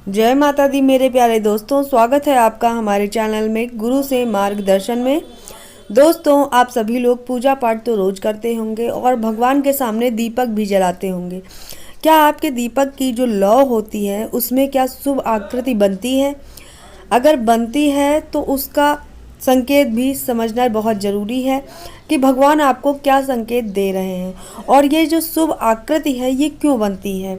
जय माता दी मेरे प्यारे दोस्तों, स्वागत है आपका हमारे चैनल में गुरु से मार्गदर्शन में। दोस्तों, आप सभी लोग पूजा पाठ तो रोज करते होंगे और भगवान के सामने दीपक भी जलाते होंगे। क्या आपके दीपक की जो लौ होती है उसमें क्या शुभ आकृति बनती है? अगर बनती है तो उसका संकेत भी समझना बहुत ज़रूरी है कि भगवान आपको क्या संकेत दे रहे हैं और ये जो शुभ आकृति है ये क्यों बनती है।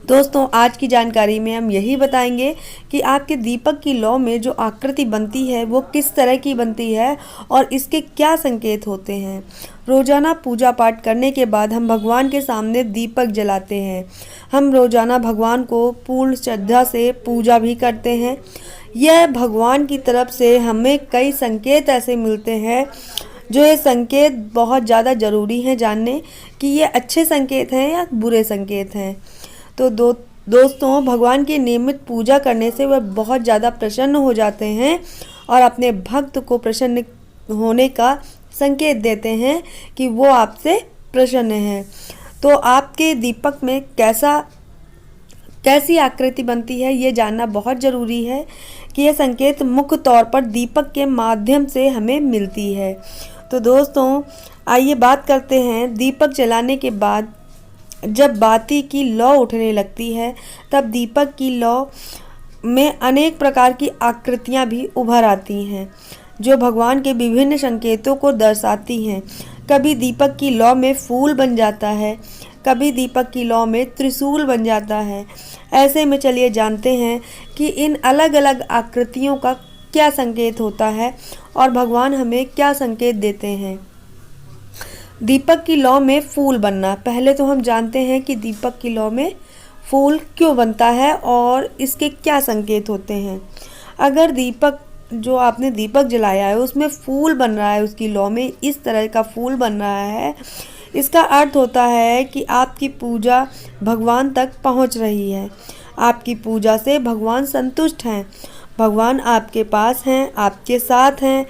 दोस्तों, आज की जानकारी में हम यही बताएंगे कि आपके दीपक की लौ में जो आकृति बनती है वो किस तरह की बनती है और इसके क्या संकेत होते हैं। रोजाना पूजा पाठ करने के बाद हम भगवान के सामने दीपक जलाते हैं। हम रोजाना भगवान को पूर्ण श्रद्धा से पूजा भी करते हैं। यह भगवान की तरफ से हमें कई संकेत ऐसे मिलते हैं जो ये संकेत बहुत ज़्यादा ज़रूरी हैं जानने कि ये अच्छे संकेत हैं या बुरे संकेत हैं। तो दोस्तों, भगवान की नियमित पूजा करने से वह बहुत ज़्यादा प्रसन्न हो जाते हैं और अपने भक्त को प्रसन्न होने का संकेत देते हैं कि वो आपसे प्रसन्न हैं। तो आपके दीपक में कैसी आकृति बनती है ये जानना बहुत ज़रूरी है कि यह संकेत मुख्य तौर पर दीपक के माध्यम से हमें मिलती है। तो दोस्तों, आइए बात करते हैं दीपक जलाने के बाद जब बाती की लौ उठने लगती है तब दीपक की लौ में अनेक प्रकार की आकृतियां भी उभर आती हैं जो भगवान के विभिन्न संकेतों को दर्शाती हैं। कभी दीपक की लौ में फूल बन जाता है, कभी दीपक की लौ में त्रिशूल बन जाता है। ऐसे में चलिए जानते हैं कि इन अलग अलग आकृतियों का क्या संकेत होता है और भगवान हमें क्या संकेत देते हैं। दीपक की लौ में फूल बनना। पहले तो हम जानते हैं कि दीपक की लौ में फूल क्यों बनता है और इसके क्या संकेत होते हैं। अगर दीपक जो आपने दीपक जलाया है उसमें फूल बन रहा है, उसकी लौ में इस तरह का फूल बन रहा है, इसका अर्थ होता है कि आपकी पूजा भगवान तक पहुंच रही है। आपकी पूजा से भगवान संतुष्ट हैं, भगवान आपके पास हैं, आपके साथ हैं,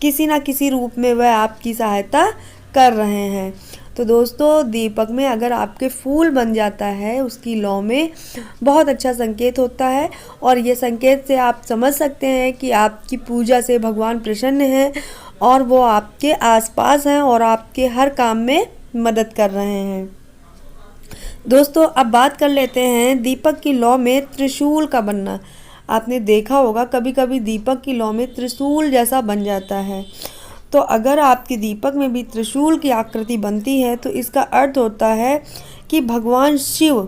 किसी ना किसी रूप में वह आपकी सहायता कर रहे हैं। तो दोस्तों, दीपक में अगर आपके फूल बन जाता है उसकी लौ में बहुत अच्छा संकेत होता है और ये संकेत से आप समझ सकते हैं कि आपकी पूजा से भगवान प्रसन्न हैं और वो आपके आसपास हैं और आपके हर काम में मदद कर रहे हैं। दोस्तों, अब बात कर लेते हैं दीपक की लौ में त्रिशूल का बनना। आपने देखा होगा कभी कभी दीपक की लौ में त्रिशूल जैसा बन जाता है। तो अगर आपके दीपक में भी त्रिशूल की आकृति बनती है तो इसका अर्थ होता है कि भगवान शिव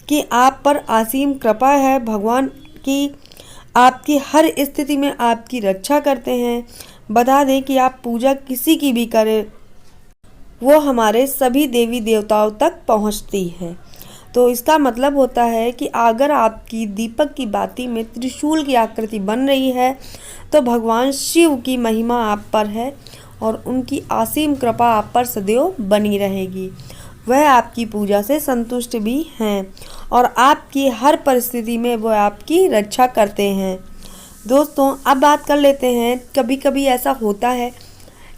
की आप पर असीम कृपा है। भगवान की आपकी हर स्थिति में आपकी रक्षा करते हैं। बता दें कि आप पूजा किसी की भी करें, वो हमारे सभी देवी देवताओं तक पहुंचती है। तो इसका मतलब होता है कि अगर आपकी दीपक की बाती में त्रिशूल की आकृति बन रही है तो भगवान शिव की महिमा आप पर है और उनकी असीम कृपा आप पर सदैव बनी रहेगी। वह आपकी पूजा से संतुष्ट भी हैं और आपकी हर परिस्थिति में वह आपकी रक्षा करते हैं। दोस्तों, अब बात कर लेते हैं, कभी कभी ऐसा होता है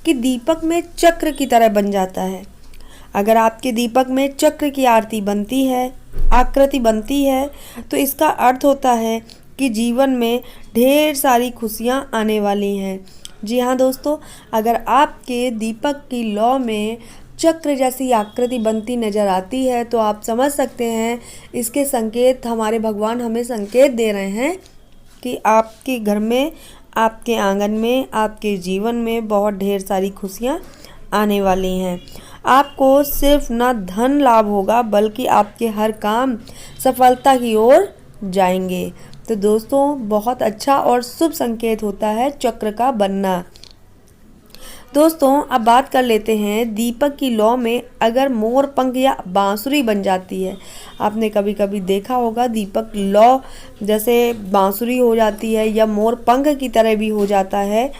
कि दीपक में चक्र की तरह बन जाता है। अगर आपके दीपक में चक्र की आकृति बनती है तो इसका अर्थ होता है कि जीवन में ढेर सारी खुशियां आने वाली हैं। जी हाँ दोस्तों, अगर आपके दीपक की लौ में चक्र जैसी आकृति बनती नज़र आती है तो आप समझ सकते हैं इसके संकेत हमारे भगवान हमें संकेत दे रहे हैं कि आपके घर में, आपके आंगन में, आपके जीवन में बहुत ढेर सारी खुशियाँ आने वाली हैं। आपको सिर्फ ना धन लाभ होगा बल्कि आपके हर काम सफलता की ओर जाएंगे। तो दोस्तों, बहुत अच्छा और शुभ संकेत होता है चक्र का बनना। दोस्तों, अब बात कर लेते हैं दीपक की लौ में अगर मोर पंख या बांसुरी बन जाती है। आपने कभी कभी देखा होगा दीपक लौ जैसे बांसुरी हो जाती है या मोर पंख की तरह भी हो जाता है,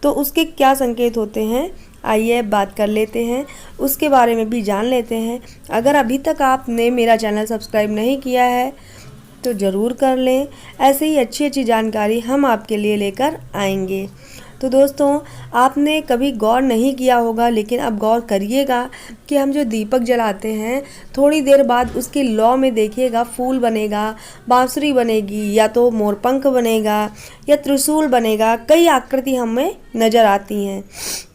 तो उसके क्या संकेत होते हैं आइए बात कर लेते हैं, उसके बारे में भी जान लेते हैं। अगर अभी तक आपने मेरा चैनल सब्सक्राइब नहीं किया है तो ज़रूर कर लें। ऐसे ही अच्छी अच्छी जानकारी हम आपके लिए लेकर आएंगे। तो दोस्तों आपने कभी गौर नहीं किया होगा, लेकिन अब गौर करिएगा कि हम जो दीपक जलाते हैं थोड़ी देर बाद उसकी लौ में देखिएगा फूल बनेगा, बांसुरी बनेगी, या तो मोरपंख बनेगा या त्रिशूल बनेगा, कई आकृति हमें नज़र आती हैं।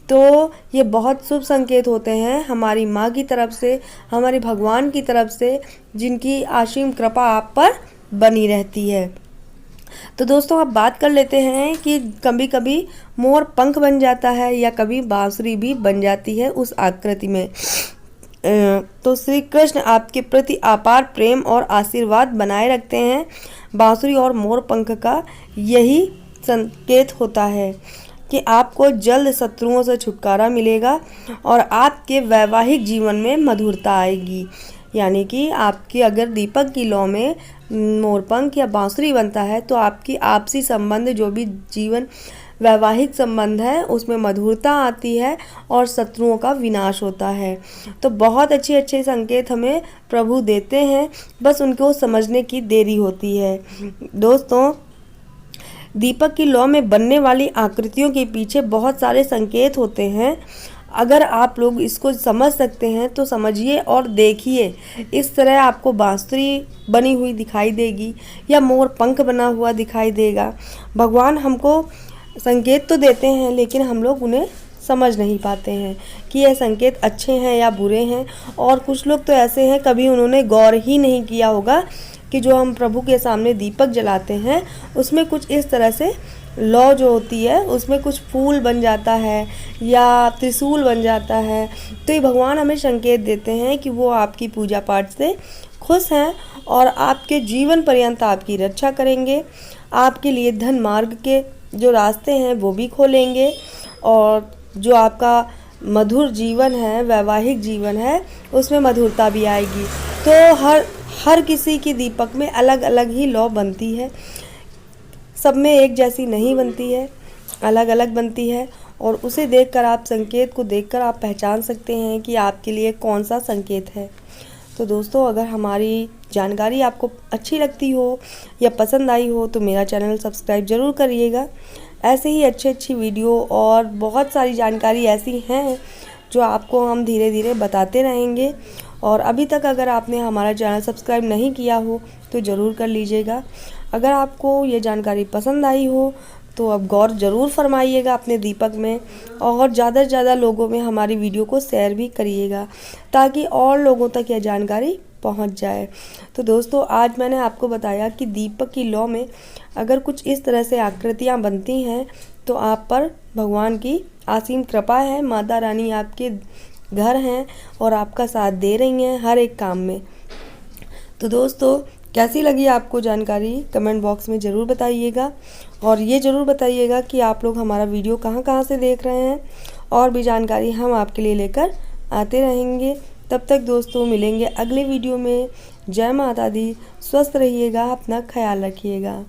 तो ये बहुत शुभ संकेत होते हैं हमारी माँ की तरफ से, हमारे भगवान की तरफ से, जिनकी असीम कृपा आप पर बनी रहती है। तो दोस्तों अब बात कर लेते हैं कि कभी कभी मोर पंख बन जाता है या कभी बांसुरी भी बन जाती है उस आकृति में। तो श्री कृष्ण आपके प्रति अपार प्रेम और आशीर्वाद बनाए रखते हैं। बांसुरी और मोर पंख का यही संकेत होता है कि आपको जल्द शत्रुओं से छुटकारा मिलेगा और आपके वैवाहिक जीवन में मधुरता आएगी। यानी कि आपकी अगर दीपक की लौ में मोरपंख या बांसुरी बनता है तो आपकी आपसी संबंध, जो भी जीवन वैवाहिक संबंध है, उसमें मधुरता आती है और शत्रुओं का विनाश होता है। तो बहुत अच्छे अच्छे संकेत हमें प्रभु देते हैं, बस उनको समझने की देरी होती है। दोस्तों दीपक की लौ में बनने वाली आकृतियों के पीछे बहुत सारे संकेत होते हैं। अगर आप लोग इसको समझ सकते हैं तो समझिए और देखिए। इस तरह आपको बांसुरी बनी हुई दिखाई देगी या मोर पंख बना हुआ दिखाई देगा। भगवान हमको संकेत तो देते हैं, लेकिन हम लोग उन्हें समझ नहीं पाते हैं कि यह संकेत अच्छे हैं या बुरे हैं। और कुछ लोग तो ऐसे हैं कभी उन्होंने गौर ही नहीं किया होगा कि जो हम प्रभु के सामने दीपक जलाते हैं उसमें कुछ इस तरह से लौ जो होती है उसमें कुछ फूल बन जाता है या त्रिशूल बन जाता है। तो ये भगवान हमें संकेत देते हैं कि वो आपकी पूजा पाठ से खुश हैं और आपके जीवन पर्यंत आपकी रक्षा करेंगे। आपके लिए धन मार्ग के जो रास्ते हैं वो भी खोलेंगे और जो आपका मधुर जीवन है, वैवाहिक जीवन है, उसमें मधुरता भी आएगी। तो हर किसी की दीपक में अलग अलग ही लौ बनती है, सब में एक जैसी नहीं बनती है, अलग अलग बनती है। और उसे देखकर आप, संकेत को देखकर आप पहचान सकते हैं कि आपके लिए कौन सा संकेत है। तो दोस्तों अगर हमारी जानकारी आपको अच्छी लगती हो या पसंद आई हो तो मेरा चैनल सब्सक्राइब ज़रूर करिएगा। ऐसे ही अच्छी वीडियो और बहुत सारी जानकारी ऐसी हैं जो आपको हम धीरे धीरे बताते रहेंगे। और अभी तक अगर आपने हमारा चैनल सब्सक्राइब नहीं किया हो तो ज़रूर कर लीजिएगा। अगर आपको ये जानकारी पसंद आई हो तो अब गौर ज़रूर फरमाइएगा अपने दीपक में, और ज़्यादा से ज़्यादा लोगों में हमारी वीडियो को शेयर भी करिएगा ताकि और लोगों तक यह जानकारी पहुंच जाए। तो दोस्तों आज मैंने आपको बताया कि दीपक की लौ में अगर कुछ इस तरह से आकृतियां बनती हैं तो आप पर भगवान की असीम कृपा है, माता रानी आपके घर हैं और आपका साथ दे रही हैं हर एक काम में। तो दोस्तों कैसी लगी आपको जानकारी कमेंट बॉक्स में ज़रूर बताइएगा, और ये ज़रूर बताइएगा कि आप लोग हमारा वीडियो कहाँ से देख रहे हैं। और भी जानकारी हम आपके लिए लेकर आते रहेंगे। तब तक दोस्तों मिलेंगे अगले वीडियो में। जय माता दी, स्वस्थ रहिएगा, अपना ख्याल रखिएगा।